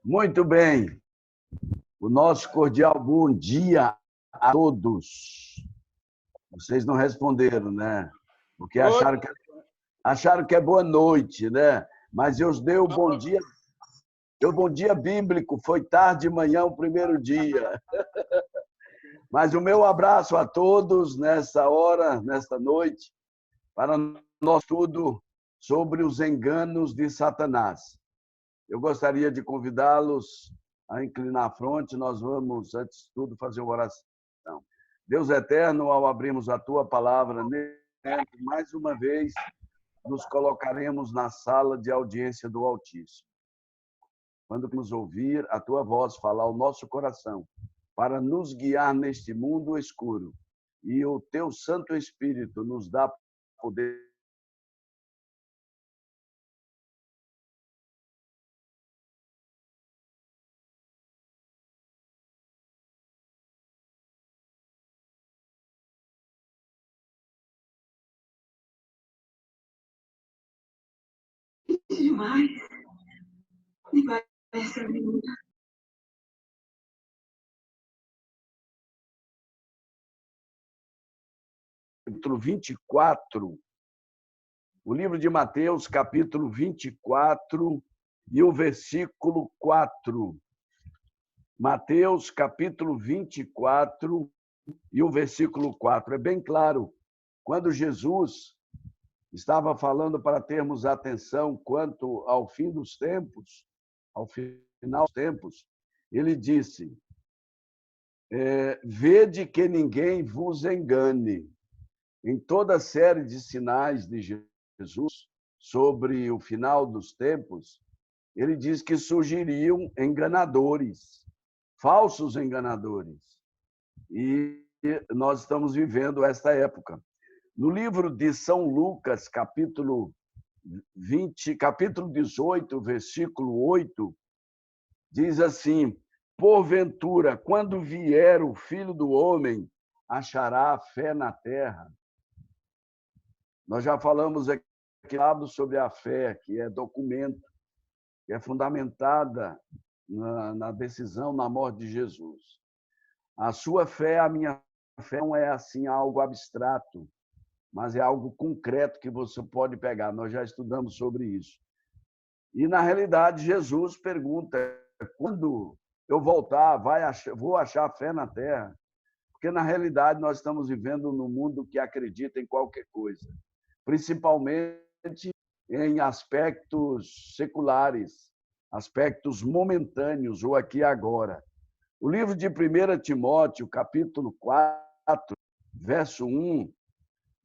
Muito bem. O nosso cordial bom dia a todos. Vocês não responderam, né? Porque acharam que é boa noite, né? Mas eu dei o bom dia. O bom dia bíblico foi tarde de manhã, o primeiro dia. Mas o meu abraço a todos nessa hora, nesta noite, para nós estudo sobre os enganos de Satanás. Eu gostaria de convidá-los a inclinar a fronte. Nós vamos, antes de tudo, fazer uma oração. Deus eterno, ao abrirmos a Tua palavra, mais uma vez nos colocaremos na sala de audiência do Altíssimo. Quando nos ouvir a Tua voz falar ao nosso coração, para nos guiar neste mundo escuro, e o Teu Santo Espírito nos dá poder demais. Nem parece a menina. Capítulo 24, o livro de Mateus, capítulo 24, e o versículo 4. Mateus, capítulo 24, e o versículo 4. É bem claro, quando Jesus estava falando para termos atenção quanto ao fim dos tempos, ao final dos tempos, ele disse: vede que ninguém vos engane. Em toda a série de sinais de Jesus sobre o final dos tempos, ele diz que surgiriam enganadores, falsos enganadores. E nós estamos vivendo esta época. No livro de São Lucas, capítulo 18, versículo 8, diz assim: porventura, quando vier o Filho do Homem, achará fé na terra? Nós já falamos aqui sobre a fé, que é documento, que é fundamentada na decisão, na morte de Jesus. A sua fé, a minha fé, não é assim algo abstrato, mas é algo concreto que você pode pegar. Nós já estudamos sobre isso. E, na realidade, Jesus pergunta: quando eu voltar, vou achar fé na terra? Porque, na realidade, nós estamos vivendo num mundo que acredita em qualquer coisa, principalmente em aspectos seculares, aspectos momentâneos, ou aqui e agora. O livro de 1 Timóteo, capítulo 4, verso 1,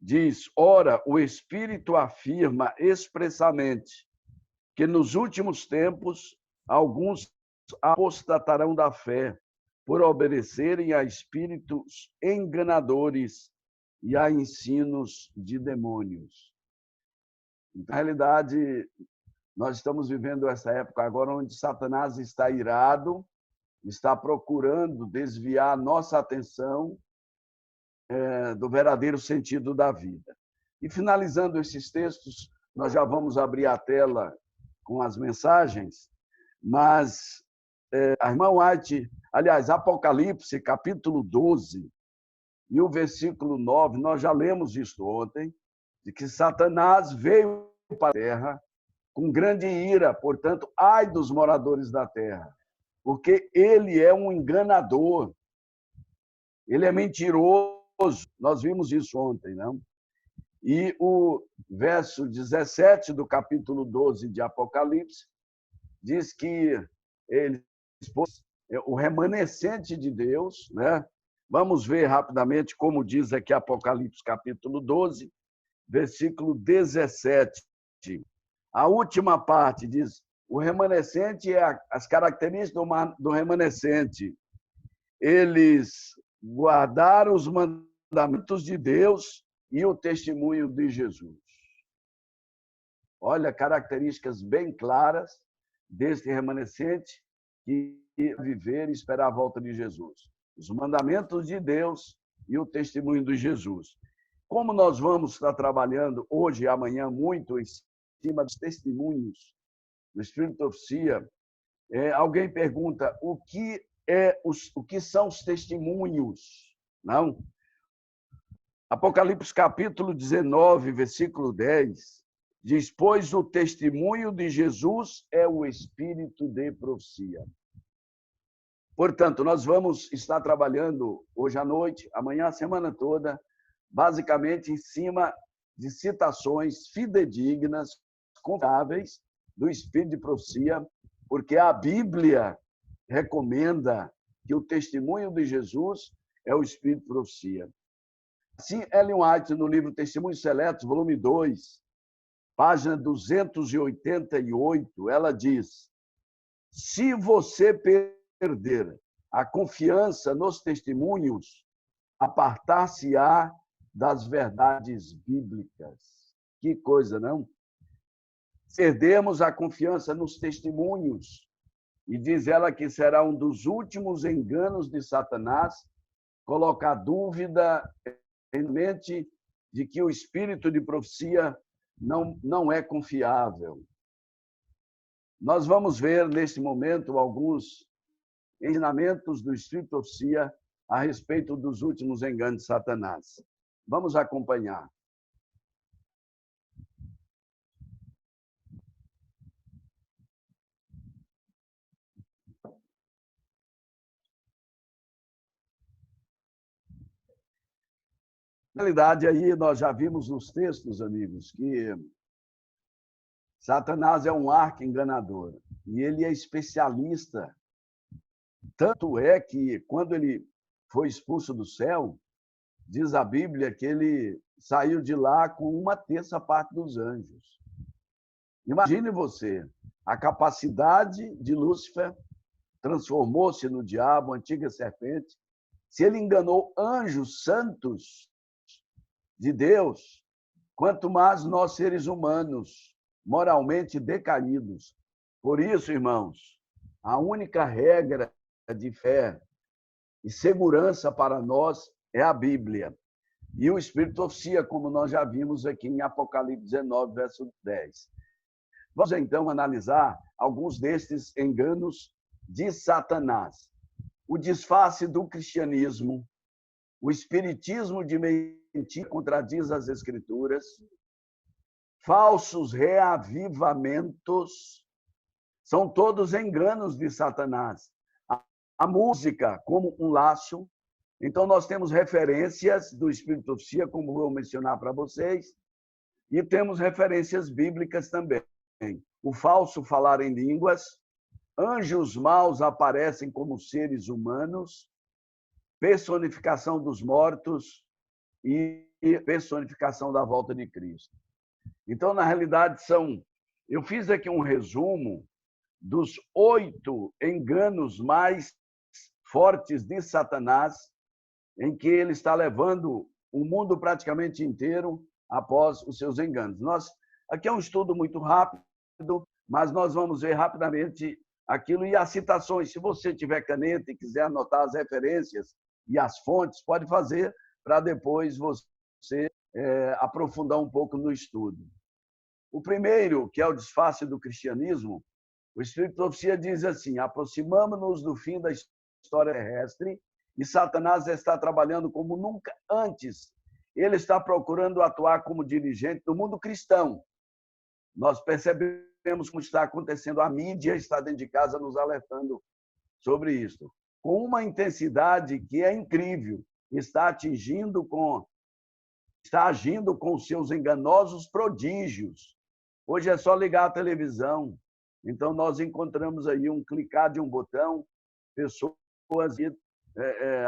diz: ora, o Espírito afirma expressamente que nos últimos tempos alguns apostatarão da fé por obedecerem a espíritos enganadores e a ensinos de demônios. Na realidade, nós estamos vivendo essa época agora onde Satanás está irado, está procurando desviar a nossa atenção do verdadeiro sentido da vida. E, finalizando esses textos, nós já vamos abrir a tela com as mensagens, mas a irmã White, aliás, Apocalipse, capítulo 12, e o versículo 9, nós já lemos isso ontem, de que Satanás veio para a terra com grande ira, portanto, ai dos moradores da terra, porque ele é um enganador, ele é mentiroso, nós vimos isso ontem, não? E o verso 17 do capítulo 12 de Apocalipse diz que ele expôs o remanescente de Deus, né? Vamos ver rapidamente como diz aqui Apocalipse capítulo 12, versículo 17. A última parte diz: o remanescente as características do remanescente. Eles guardaram os mandamentos de Deus e o testemunho de Jesus. Olha, características bem claras deste remanescente que viver e esperar a volta de Jesus. Os mandamentos de Deus e o testemunho de Jesus. Como nós vamos estar trabalhando hoje e amanhã muito em cima dos testemunhos do Espírito de profecia, Alguém pergunta o que são os testemunhos? Não? Apocalipse capítulo 19, versículo 10, diz: pois o testemunho de Jesus é o espírito de profecia. Portanto, nós vamos estar trabalhando hoje à noite, amanhã, a semana toda, basicamente em cima de citações fidedignas, confiáveis, do espírito de profecia, porque a Bíblia recomenda que o testemunho de Jesus é o espírito de profecia. Assim, Ellen White, no livro Testemunhos Seletos, volume 2, página 288, ela diz: se você perder a confiança nos testemunhos, apartar-se-á das verdades bíblicas. Que coisa, não? Perdemos a confiança nos testemunhos, e diz ela que será um dos últimos enganos de Satanás colocar dúvida em mente de que o espírito de profecia não é confiável. Nós vamos ver, neste momento, alguns ensinamentos do espírito de profecia a respeito dos últimos enganos de Satanás. Vamos acompanhar. Na realidade, aí nós já vimos nos textos, amigos, que Satanás é um arqui-enganador e ele é especialista. Tanto é que, quando ele foi expulso do céu, diz a Bíblia que ele saiu de lá com 1/3 dos anjos. Imagine você, a capacidade de Lúcifer transformou-se no diabo, a antiga serpente. Se ele enganou anjos santos de Deus, quanto mais nós, seres humanos, moralmente decaídos. Por isso, irmãos, a única regra de fé e segurança para nós é a Bíblia. E o Espírito de profecia, como nós já vimos aqui em Apocalipse 19, verso 10. Vamos, então, analisar alguns destes enganos de Satanás. O disfarce do cristianismo, o espiritismo de mentira contradiz as Escrituras, falsos reavivamentos, são todos enganos de Satanás. A música como um laço. Então, nós temos referências do Espírito de profecia, como vou mencionar para vocês, e temos referências bíblicas também. O falso falar em línguas, anjos maus aparecem como seres humanos, personificação dos mortos e personificação da volta de Cristo. Então, na realidade, eu fiz aqui um resumo dos 8 enganos mais fortes de Satanás, em que ele está levando o mundo praticamente inteiro após os seus enganos. Aqui é um estudo muito rápido, mas nós vamos ver rapidamente aquilo e as citações. Se você tiver caneta e quiser anotar as referências e as fontes, pode fazer para depois você aprofundar um pouco no estudo. O primeiro, que é o disfarce do cristianismo, o Espírito de profecia diz assim: aproximamos-nos do fim da história terrestre e Satanás está trabalhando como nunca antes. Ele está procurando atuar como dirigente do mundo cristão. Nós percebemos como está acontecendo, a mídia está dentro de casa nos alertando sobre isso, com uma intensidade que é incrível, está agindo com seus enganosos prodígios. Hoje é só ligar a televisão. Então, nós encontramos aí um clicar de um botão, pessoas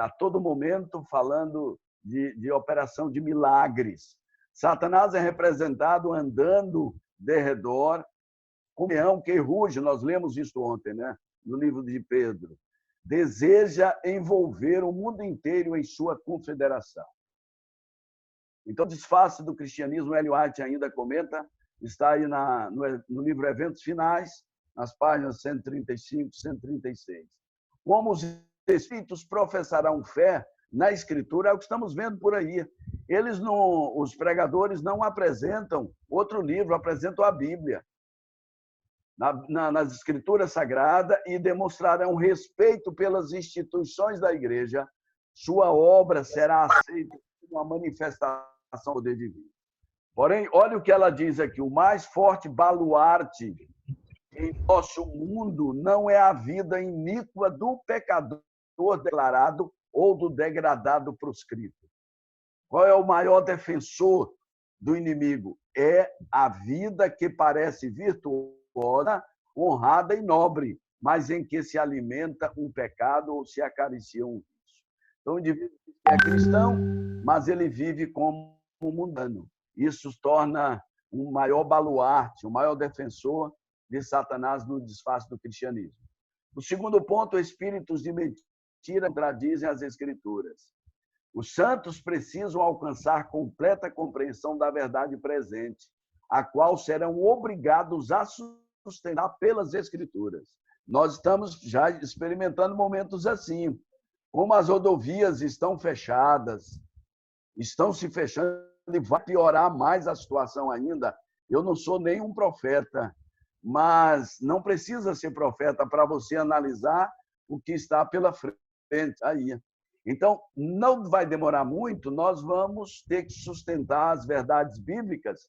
a todo momento falando de operação de milagres. Satanás é representado andando de redor, como leão que ruge, nós lemos isso ontem, né? No livro de Pedro. Deseja envolver o mundo inteiro em sua confederação. Então, o disfarce do cristianismo, Ellen White ainda comenta, está aí no livro Eventos Finais, nas páginas 135 e 136. Como os espíritos professarão fé na Escritura, é o que estamos vendo por aí. Os pregadores não apresentam outro livro, apresentam a Bíblia. nas Escrituras Sagradas e demonstrarão respeito pelas instituições da igreja, sua obra será aceita como uma manifestação do poder divino. Porém, olha o que ela diz aqui: o mais forte baluarte em nosso mundo não é a vida iníqua do pecador declarado ou do degradado proscrito. Qual é o maior defensor do inimigo? É a vida que parece virtuosa, honrada e nobre, mas em que se alimenta um pecado ou se acaricia um vício. Então, o indivíduo é cristão, mas ele vive como um mundano. Isso torna um maior baluarte, um maior defensor de Satanás no disfarce do cristianismo. O segundo ponto, espíritos de mentira contradizem as Escrituras. Os santos precisam alcançar completa compreensão da verdade presente, a qual serão obrigados a sustentar pelas Escrituras. Nós estamos já experimentando momentos assim. Como as rodovias estão fechadas, estão se fechando e vai piorar mais a situação ainda. Eu não sou nenhum profeta, mas não precisa ser profeta para você analisar o que está pela frente aí. Então, não vai demorar muito, nós vamos ter que sustentar as verdades bíblicas,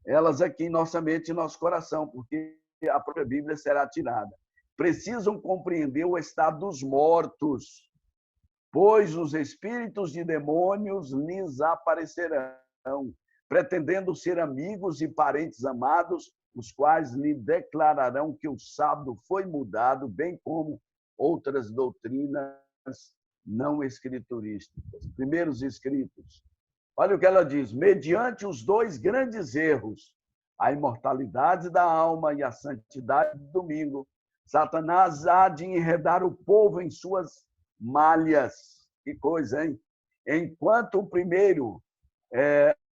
elas aqui em nossa mente e nosso coração, porque a própria Bíblia será tirada. Precisam compreender o estado dos mortos, pois os espíritos de demônios lhes aparecerão, pretendendo ser amigos e parentes amados, os quais lhe declararão que o sábado foi mudado, bem como outras doutrinas não escriturísticas. Primeiros escritos. Olha o que ela diz: mediante os dois grandes erros, a imortalidade da alma e a santidade do domingo, Satanás há de enredar o povo em suas malhas. Que coisa, hein? Enquanto o primeiro,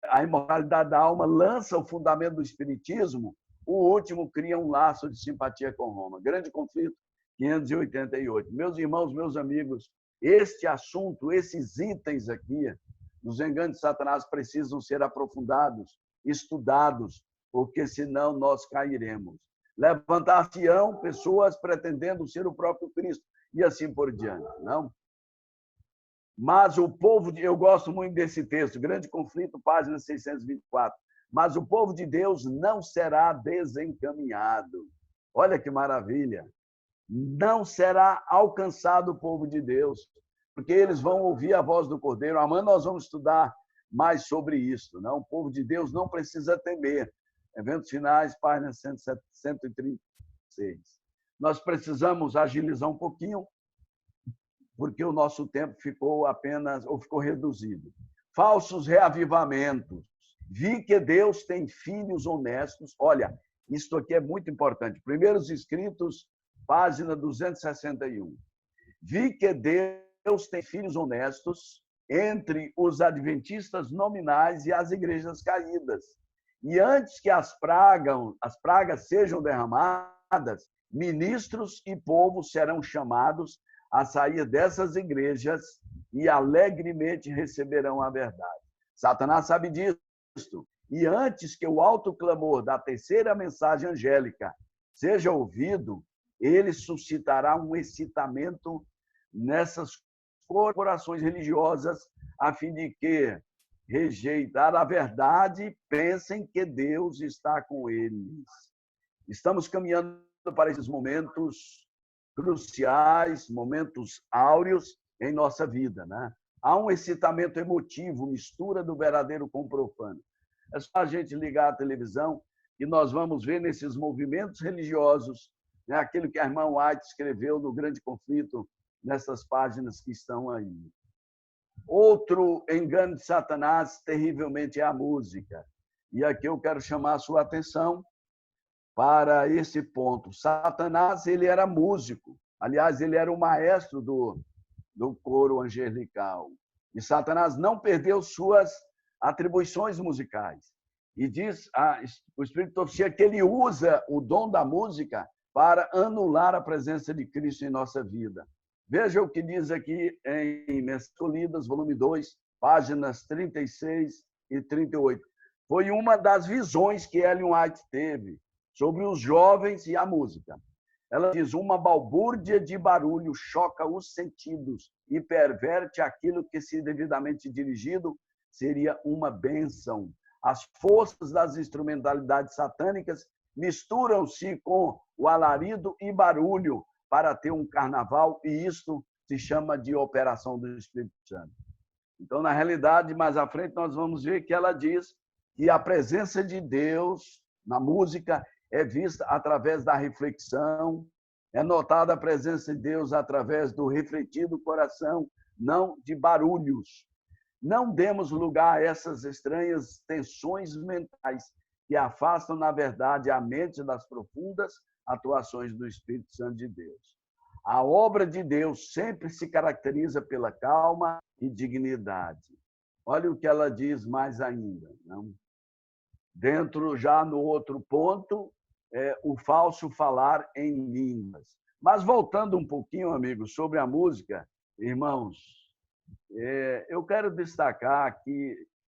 a imortalidade da alma, lança o fundamento do espiritismo, o último cria um laço de simpatia com Roma. Grande conflito, 588. Meus irmãos, meus amigos, este assunto, esses itens aqui, dos enganos de Satanás, precisam ser aprofundados, estudados, porque senão nós cairemos. Levantar-se-ão pessoas pretendendo ser o próprio Cristo, e assim por diante, não? Mas o povo de... Eu gosto muito desse texto, Grande Conflito, página 624. Mas o povo de Deus não será desencaminhado. Olha que maravilha! Não será alcançado o povo de Deus, porque eles vão ouvir a voz do Cordeiro. Amanhã nós vamos estudar mais sobre isso. Não? O povo de Deus não precisa temer. Eventos finais, página 136. Nós precisamos agilizar um pouquinho, porque o nosso tempo ficou reduzido. Falsos reavivamentos. Vi que Deus tem filhos honestos. Olha, isso aqui é muito importante. Primeiros Escritos, página 261. Vi que Deus tem filhos honestos entre os adventistas nominais e as igrejas caídas. E antes que as pragas sejam derramadas, ministros e povo serão chamados a sair dessas igrejas e alegremente receberão a verdade. Satanás sabe disso. E antes que o alto clamor da terceira mensagem angélica seja ouvido, ele suscitará um excitamento nessas corporações religiosas, a fim de que, rejeitar a verdade, pensem que Deus está com eles. Estamos caminhando para esses momentos cruciais, momentos áureos em nossa vida, né? Há um excitamento emotivo, mistura do verdadeiro com o profano. É só a gente ligar a televisão e nós vamos ver nesses movimentos religiosos, né, aquilo que a irmã White escreveu no Grande Conflito, nessas páginas que estão aí. Outro engano de Satanás, terrivelmente, é a música. E aqui eu quero chamar a sua atenção para esse ponto. Satanás, ele era músico. Aliás, ele era o maestro do coro angelical. E Satanás não perdeu suas atribuições musicais. E diz o Espírito Profecia que ele usa o dom da música para anular a presença de Cristo em nossa vida. Veja o que diz aqui em Mensolidas, volume 2, páginas 36 e 38. Foi uma das visões que Ellen White teve sobre os jovens e a música. Ela diz: uma balbúrdia de barulho choca os sentidos e perverte aquilo que, se devidamente dirigido, seria uma bênção. As forças das instrumentalidades satânicas misturam-se com o alarido e barulho para ter um carnaval, e isto se chama de operação do Espírito Santo. Então, na realidade, mais à frente, nós vamos ver que ela diz que a presença de Deus na música é vista através da reflexão, é notada a presença de Deus através do refletido coração, não de barulhos. Não demos lugar a essas estranhas tensões mentais que afastam, na verdade, a mente das profundas atuações do Espírito Santo de Deus. A obra de Deus sempre se caracteriza pela calma e dignidade. Olha o que ela diz mais ainda. Não? Dentro, já no outro ponto, o falso falar em línguas. Mas voltando um pouquinho, amigos, sobre a música, irmãos, eu quero destacar que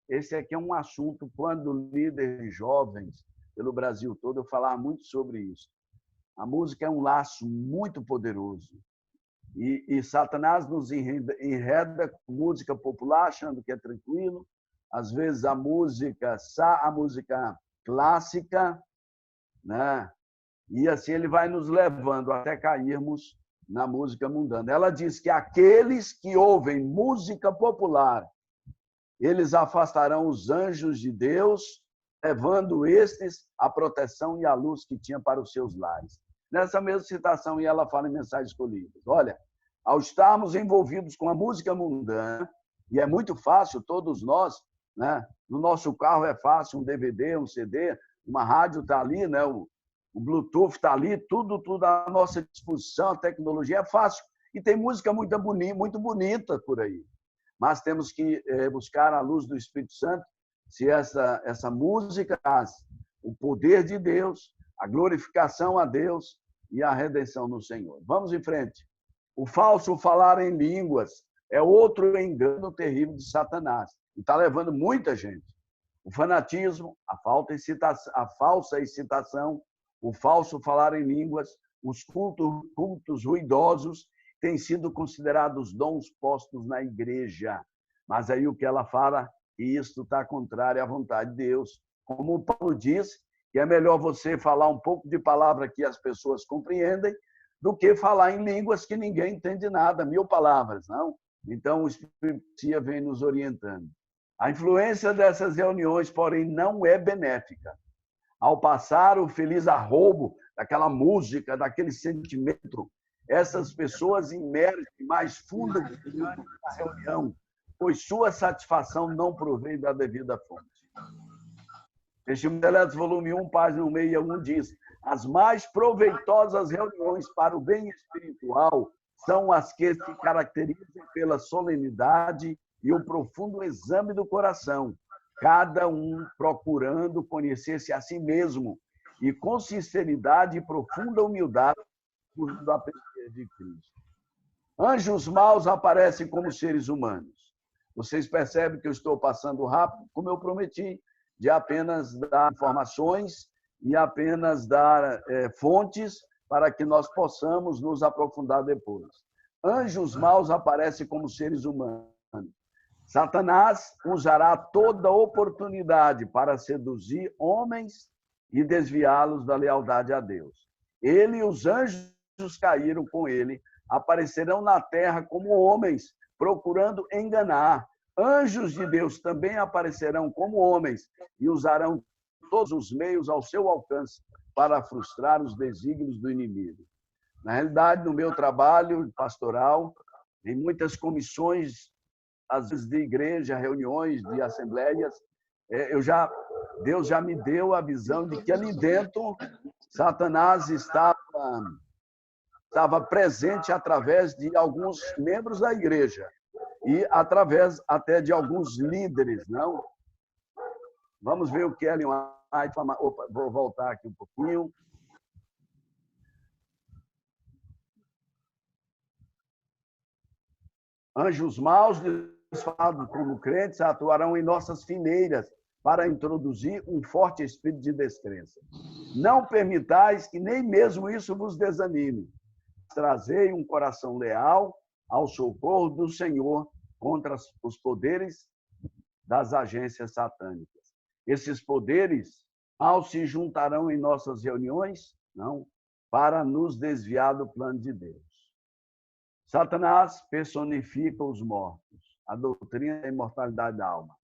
esse aqui é um assunto, quando líderes jovens pelo Brasil todo, eu falava muito sobre isso. A música é um laço muito poderoso. E Satanás nos enreda com música popular, achando que é tranquilo. Às vezes a música clássica, né? E assim ele vai nos levando até cairmos na música mundana. Ela diz que aqueles que ouvem música popular, eles afastarão os anjos de Deus, levando estes a proteção e a luz que tinha para os seus lares. Nessa mesma citação, e ela fala em Mensagens Escolhidas. Olha, ao estarmos envolvidos com a música mundana, e é muito fácil, todos nós, né? No nosso carro é fácil, um DVD, um CD, uma rádio está ali, né? O Bluetooth está ali, tudo à nossa disposição, a tecnologia é fácil. E tem música muito bonita por aí. Mas temos que buscar a luz do Espírito Santo, se essa música traz o poder de Deus, a glorificação a Deus e a redenção no Senhor. Vamos em frente. O falso falar em línguas é outro engano terrível de Satanás. E está levando muita gente. O fanatismo, a falsa excitação, o falso falar em línguas, os cultos ruidosos têm sido considerados dons postos na igreja. Mas aí o que ela fala, isto está contrário à vontade de Deus. Como o Paulo diz, que é melhor você falar um pouco de palavra que as pessoas compreendem do que falar em línguas que ninguém entende nada, 1000 palavras, não? Então, o Espírito vem nos orientando. A influência dessas reuniões, porém, não é benéfica. Ao passar o feliz arroubo daquela música, daquele sentimento, essas pessoas imergem mais fundo na reunião, pois sua satisfação não provém da devida fonte. Testemunhos Eleitos, volume 1, página 161, diz: as mais proveitosas reuniões para o bem espiritual são as que se caracterizam pela solenidade e o profundo exame do coração, cada um procurando conhecer-se a si mesmo e com sinceridade e profunda humildade da aprender de Cristo. Anjos maus aparecem como seres humanos. Vocês percebem que eu estou passando rápido, como eu prometi, de apenas dar informações e apenas dar fontes para que nós possamos nos aprofundar depois. Anjos maus aparecem como seres humanos. Satanás usará toda oportunidade para seduzir homens e desviá-los da lealdade a Deus. Ele e os anjos caíram com ele, aparecerão na terra como homens, procurando enganar. Anjos de Deus também aparecerão como homens e usarão todos os meios ao seu alcance para frustrar os desígnios do inimigo. Na realidade, no meu trabalho pastoral, em muitas comissões, às vezes de igreja, reuniões, de assembleias, Deus já me deu a visão de que ali dentro Satanás estava presente através de alguns membros da igreja e através até de alguns líderes, não? Vamos ver o que Ellen White fala. Opa, vou voltar aqui um pouquinho. Anjos maus, disfarçados como crentes, atuarão em nossas fileiras para introduzir um forte espírito de descrença. Não permitais que nem mesmo isso vos desanime. Trazei um coração leal ao socorro do Senhor contra os poderes das agências satânicas. Esses poderes, ao se juntarão em nossas reuniões, não, para nos desviar do plano de Deus. Satanás personifica os mortos, a doutrina da imortalidade da alma.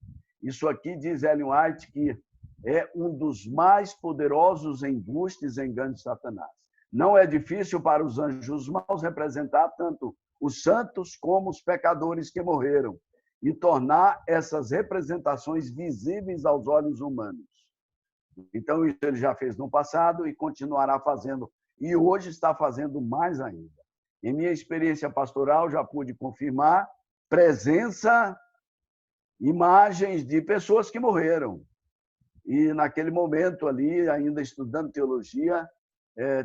Isso aqui diz Ellen White que é um dos mais poderosos embustes e enganos de Satanás. Não é difícil para os anjos maus representar tanto os santos como os pecadores que morreram e tornar essas representações visíveis aos olhos humanos. Então, isso ele já fez no passado e continuará fazendo, e hoje está fazendo mais ainda. Em minha experiência pastoral, já pude confirmar presença, imagens de pessoas que morreram. E, naquele momento ali, ainda estudando teologia,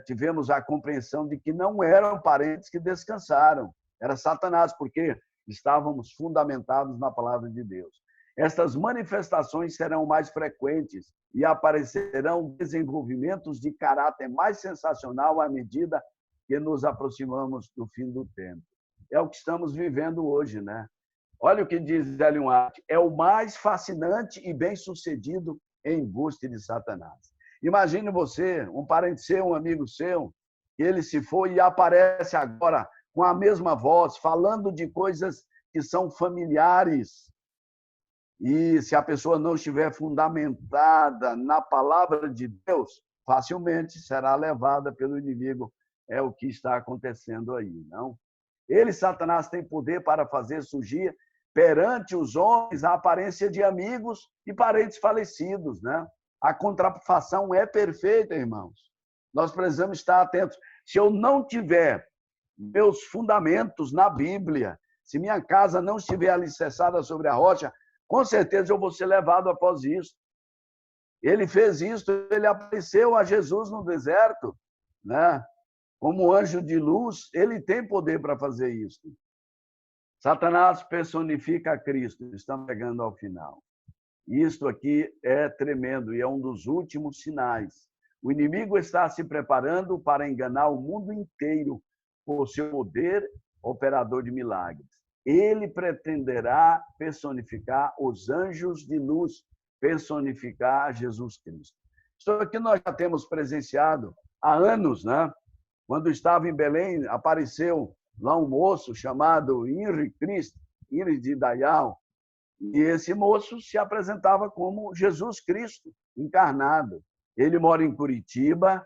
tivemos a compreensão de que não eram parentes que descansaram, era Satanás, porque estávamos fundamentados na palavra de Deus. Estas manifestações serão mais frequentes e aparecerão desenvolvimentos de caráter mais sensacional à medida que nos aproximamos do fim do tempo. É o que estamos vivendo hoje, né? Olha o que diz Ellen White, é o mais fascinante e bem-sucedido embuste de Satanás. Imagine você, um parente seu, um amigo seu, que ele se foi e aparece agora com a mesma voz, falando de coisas que são familiares. E se a pessoa não estiver fundamentada na palavra de Deus, facilmente será levada pelo inimigo. É o que está acontecendo aí, não? Ele, Satanás, tem poder para fazer surgir perante os homens a aparência de amigos e parentes falecidos, né? A contrafação é perfeita, irmãos. Nós precisamos estar atentos. Se eu não tiver meus fundamentos na Bíblia, se minha casa não estiver alicerçada sobre a rocha, com certeza eu vou ser levado após isso. Ele fez isso, ele apareceu a Jesus no deserto, né? Como anjo de luz, ele tem poder para fazer isso. Satanás personifica a Cristo, estamos chegando ao final. Isto aqui é tremendo e é um dos últimos sinais. O inimigo está se preparando para enganar o mundo inteiro por seu poder operador de milagres. Ele pretenderá personificar os anjos de luz, personificar Jesus Cristo. Isso aqui nós já temos presenciado há anos, né? Quando estava em Belém, apareceu lá um moço chamado Henri Cristo, Henri de Dayal, e esse moço se apresentava como Jesus Cristo encarnado. Ele mora em Curitiba,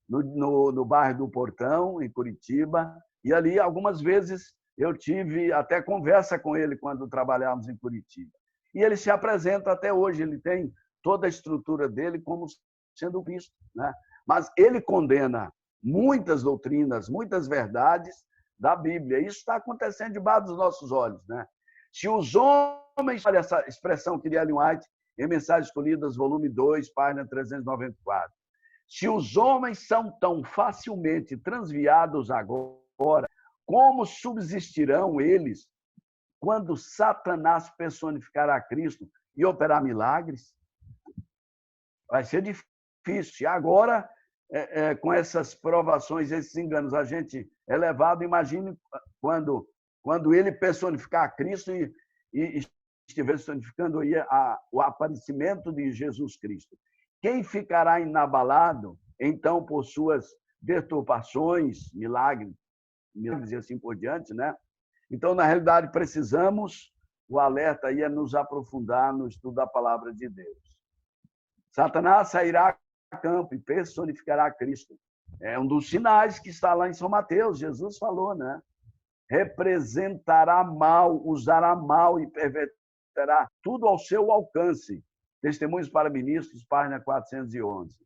no bairro do Portão, em Curitiba, e ali algumas vezes eu tive até conversa com ele quando trabalhávamos em Curitiba. E ele se apresenta até hoje, ele tem toda a estrutura dele como sendo Cristo, né? Mas ele condena muitas doutrinas, muitas verdades da Bíblia. Isso está acontecendo debaixo dos nossos olhos, né? Se os homens, olha essa expressão que Ellen White, em Mensagens Escolhidas, volume 2, página 394. Se os homens são tão facilmente transviados agora, como subsistirão eles quando Satanás personificará Cristo e operar milagres? Vai ser difícil. E agora, com essas provações, esses enganos, a gente é levado, imagine quando ele personificar Cristo e estiver personificando aí o aparecimento de Jesus Cristo. Quem ficará inabalado, então, por suas deturpações, milagres e assim por diante, né? Então, na realidade, precisamos, o alerta aí é nos aprofundar no estudo da palavra de Deus. Satanás sairá a campo e personificará Cristo. É um dos sinais que está lá em São Mateus, Jesus falou, né? Representará mal, usará mal e perverterá tudo ao seu alcance. Testemunhos para Ministros, página 411.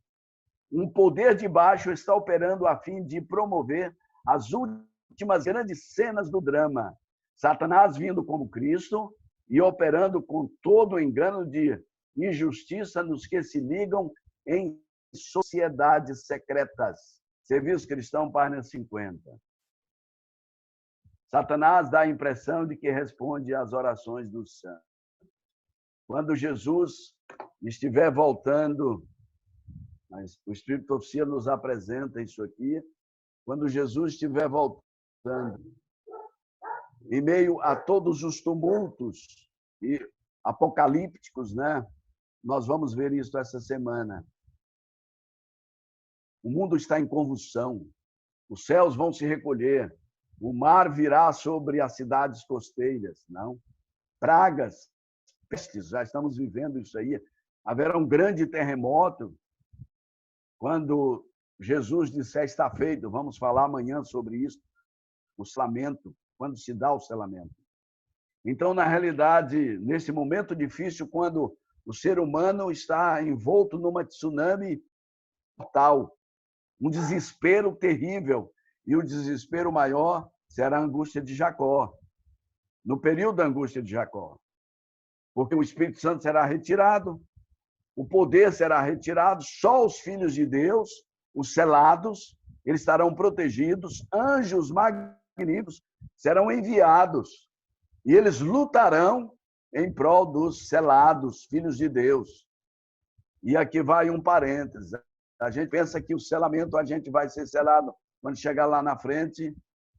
Um poder de baixo está operando a fim de promover as últimas grandes cenas do drama. Satanás vindo como Cristo e operando com todo o engano de injustiça nos que se ligam em sociedades secretas. Serviço Cristão, página 50. Satanás dá a impressão de que responde às orações dos santos. Quando Jesus estiver voltando Mas o Espírito de Profecia nos apresenta isso aqui quando Jesus estiver voltando. Em meio a todos os tumultos e apocalípticos, né? Nós vamos ver isso essa semana. O mundo está em convulsão. Os céus vão se recolher. O mar virá sobre as cidades costeiras, não? Pragas, pestes, já estamos vivendo isso aí. Haverá um grande terremoto. Quando Jesus disser está feito, vamos falar amanhã sobre isso, o selamento, quando se dá o selamento. Então, na realidade, nesse momento difícil, quando o ser humano está envolto numa tsunami total, um desespero terrível, e o desespero maior será a angústia de Jacó, no período da angústia de Jacó. Porque o Espírito Santo será retirado, o poder será retirado, só os filhos de Deus, os selados, eles estarão protegidos, anjos magníficos serão enviados, e eles lutarão em prol dos selados, filhos de Deus. E aqui vai um parênteses. A gente pensa que o selamento, a gente vai ser selado. Quando chegar lá na frente,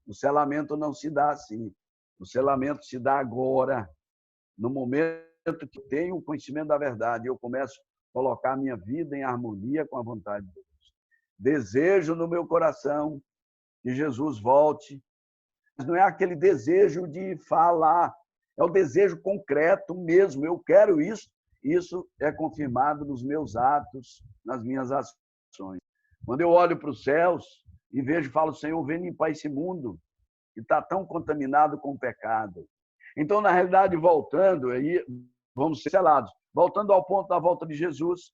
o selamento não se dá assim. O selamento se dá agora, no momento que eu tenho o conhecimento da verdade. Eu começo a colocar a minha vida em harmonia com a vontade de Deus. Desejo no meu coração que Jesus volte. Mas não é aquele desejo de falar, é o desejo concreto mesmo. Eu quero isso. Isso é confirmado nos meus atos, nas minhas ações. Quando eu olho para os céus e vejo, falo, Senhor, vem limpar esse mundo que está tão contaminado com o pecado. Então, na realidade, voltando, aí vamos ser selados. Voltando ao ponto da volta de Jesus,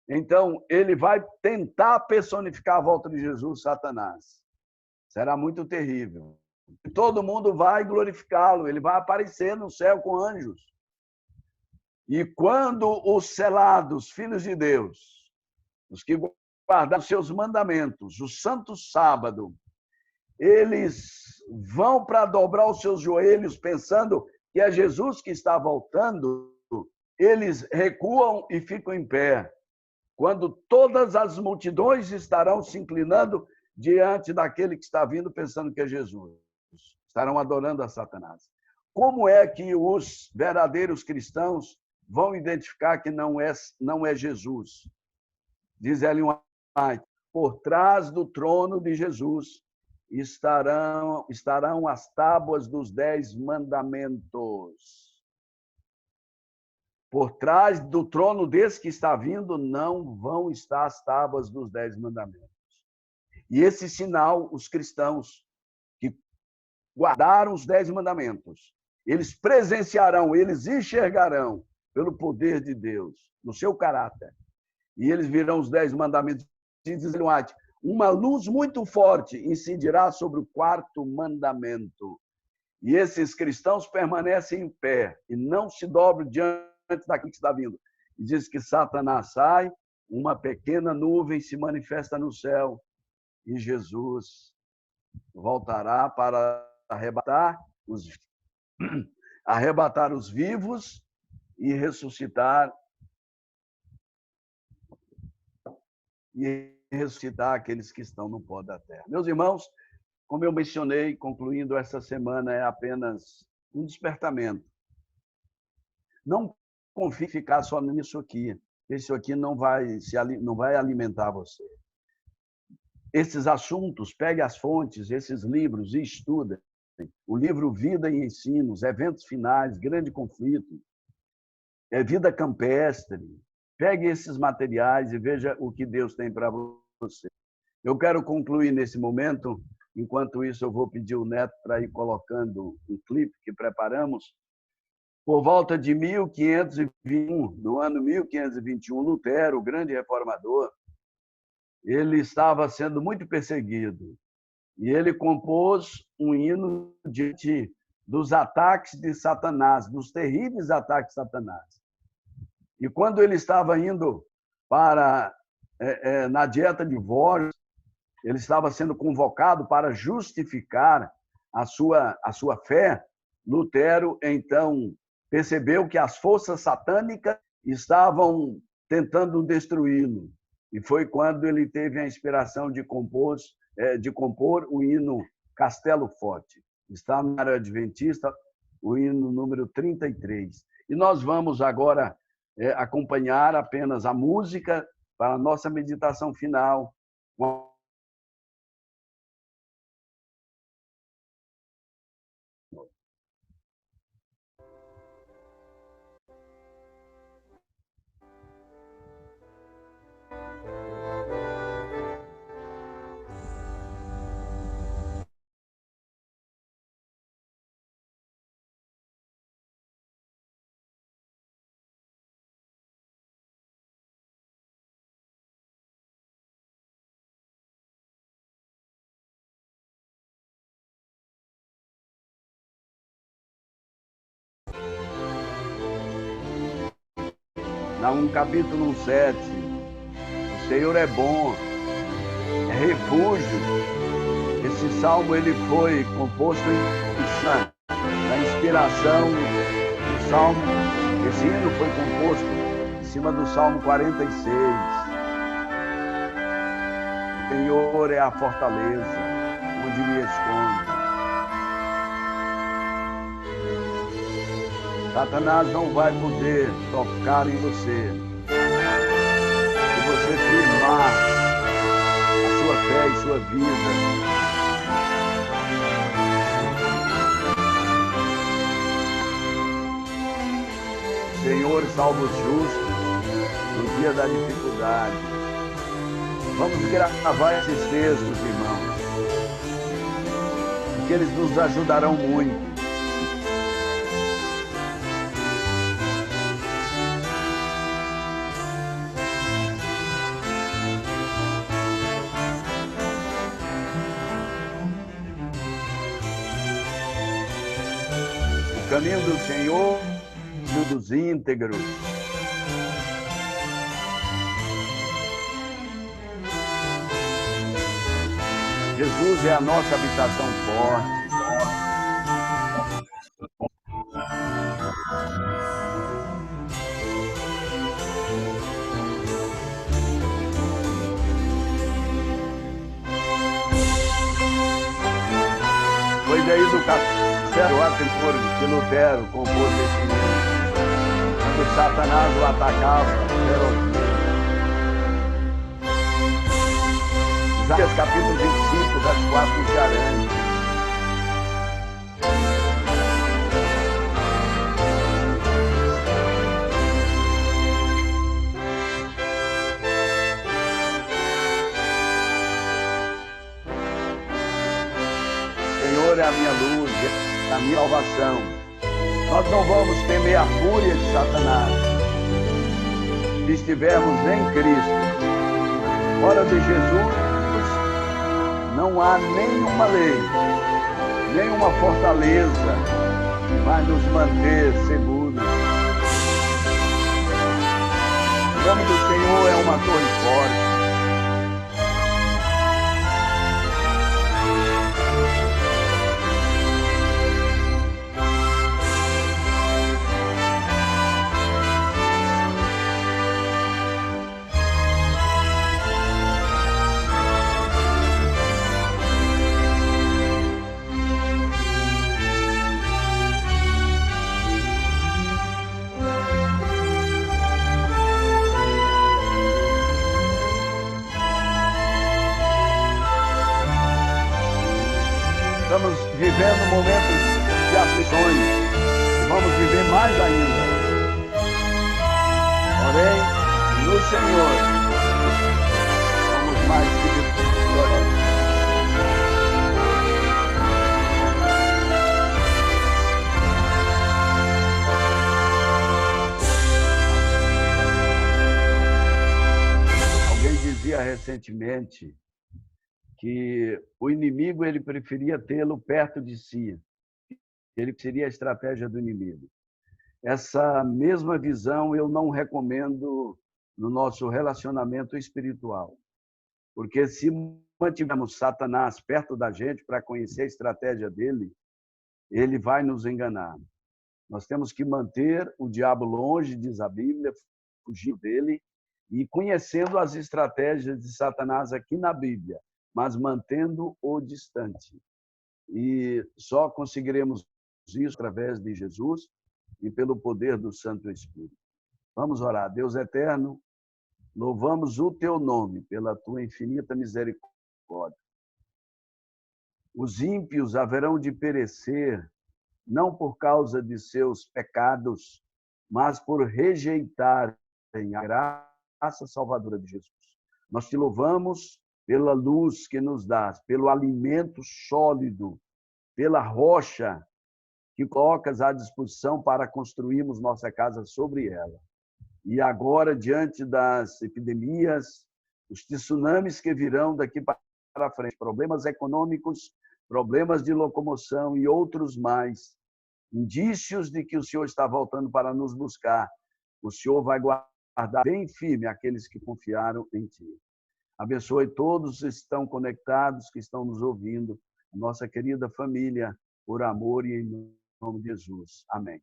então, ele vai tentar personificar a volta de Jesus, Satanás. Será muito terrível. Todo mundo vai glorificá-lo, ele vai aparecer no céu com anjos. E quando os selados, filhos de Deus, os que guardaram seus mandamentos, o santo sábado, eles vão para dobrar os seus joelhos pensando que é Jesus que está voltando, eles recuam e ficam em pé. Quando todas as multidões estarão se inclinando diante daquele que está vindo pensando que é Jesus. Estarão adorando a Satanás. Como é que os verdadeiros cristãos vão identificar que não é Jesus? Diz Ellen White, por trás do trono de Jesus estarão as tábuas dos 10 mandamentos. Por trás do trono desse que está vindo não vão estar as tábuas dos 10 mandamentos. E esse sinal, os cristãos que guardaram os 10 mandamentos, eles presenciarão, eles enxergarão pelo poder de Deus, no seu caráter. E eles virão os 10 mandamentos. Diz White, uma luz muito forte incidirá sobre o 4º mandamento. E esses cristãos permanecem em pé e não se dobram diante daquilo que está vindo. E diz que Satanás sai, uma pequena nuvem se manifesta no céu e Jesus voltará para arrebatar os vivos e ressuscitar aqueles que estão no pó da terra. Meus irmãos, como eu mencionei, concluindo essa semana, é apenas um despertamento. Não confie em ficar só nisso aqui. Isso aqui não vai alimentar você. Esses assuntos, pegue as fontes, esses livros e estude. O livro Vida e Ensinos, Eventos Finais, Grande Conflito, Vida Campestre. Pegue esses materiais e veja o que Deus tem para você. Eu quero concluir nesse momento. Enquanto isso, eu vou pedir o Neto para ir colocando um clipe que preparamos. Por volta de 1521, no ano 1521, Lutero, o grande reformador, ele estava sendo muito perseguido. E ele compôs um hino diante dos ataques de Satanás, dos terríveis ataques de Satanás. E quando ele estava indo na dieta de Worms, ele estava sendo convocado para justificar a sua fé. Lutero, então, percebeu que as forças satânicas estavam tentando destruí-lo. E foi quando ele teve a inspiração de compor o hino Castelo Forte. Está na área adventista, o hino número 33. E nós vamos agora acompanhar apenas a música para a nossa meditação final. No capítulo 7, o Senhor é bom, é refúgio. Esse salmo ele foi composto da inspiração do salmo. Esse hino foi composto em cima do Salmo 46. O Senhor é a fortaleza onde me escondo. Satanás não vai poder tocar em você. Se você firmar a sua fé e sua vida. O Senhor salva os justos no dia da dificuldade. Vamos gravar esses textos, irmãos, porque eles nos ajudarão muito. O caminho do Senhor e o dos íntegros. Jesus é a nossa habitação forte. Foi daí do Castelo Attenborough que Lutero compôs esse hino. Quando Satanás o atacava, Isaías capítulo 25, das 4 de Aranha. O Senhor é a minha luz, é a minha salvação. Nós não vamos temer a fúria de Satanás se estivermos em Cristo. Fora de Jesus, não há nenhuma lei, nenhuma fortaleza que vai nos manter seguros. O nome do Senhor é uma torre forte. Estamos vivendo momentos de aflições e vamos viver mais ainda. Porém, no Senhor, somos mais que vitoriosos. Alguém dizia recentemente que o inimigo ele preferia tê-lo perto de si. Ele seria a estratégia do inimigo. Essa mesma visão eu não recomendo no nosso relacionamento espiritual. Porque se mantivermos Satanás perto da gente para conhecer a estratégia dele, ele vai nos enganar. Nós temos que manter o diabo longe, diz a Bíblia, fugir dele e conhecendo as estratégias de Satanás aqui na Bíblia, mas mantendo-o distante. E só conseguiremos isso através de Jesus e pelo poder do Santo Espírito. Vamos orar. Deus eterno, louvamos o teu nome pela tua infinita misericórdia. Os ímpios haverão de perecer, não por causa de seus pecados, mas por rejeitarem a graça salvadora de Jesus. Nós te louvamos pela luz que nos dás, pelo alimento sólido, pela rocha que colocas à disposição para construirmos nossa casa sobre ela. E agora, diante das epidemias, os tsunamis que virão daqui para frente, problemas econômicos, problemas de locomoção e outros mais, indícios de que o Senhor está voltando para nos buscar, o Senhor vai guardar bem firme aqueles que confiaram em Ti. Abençoe todos que estão conectados, que estão nos ouvindo, a nossa querida família, por amor e em nome de Jesus. Amém.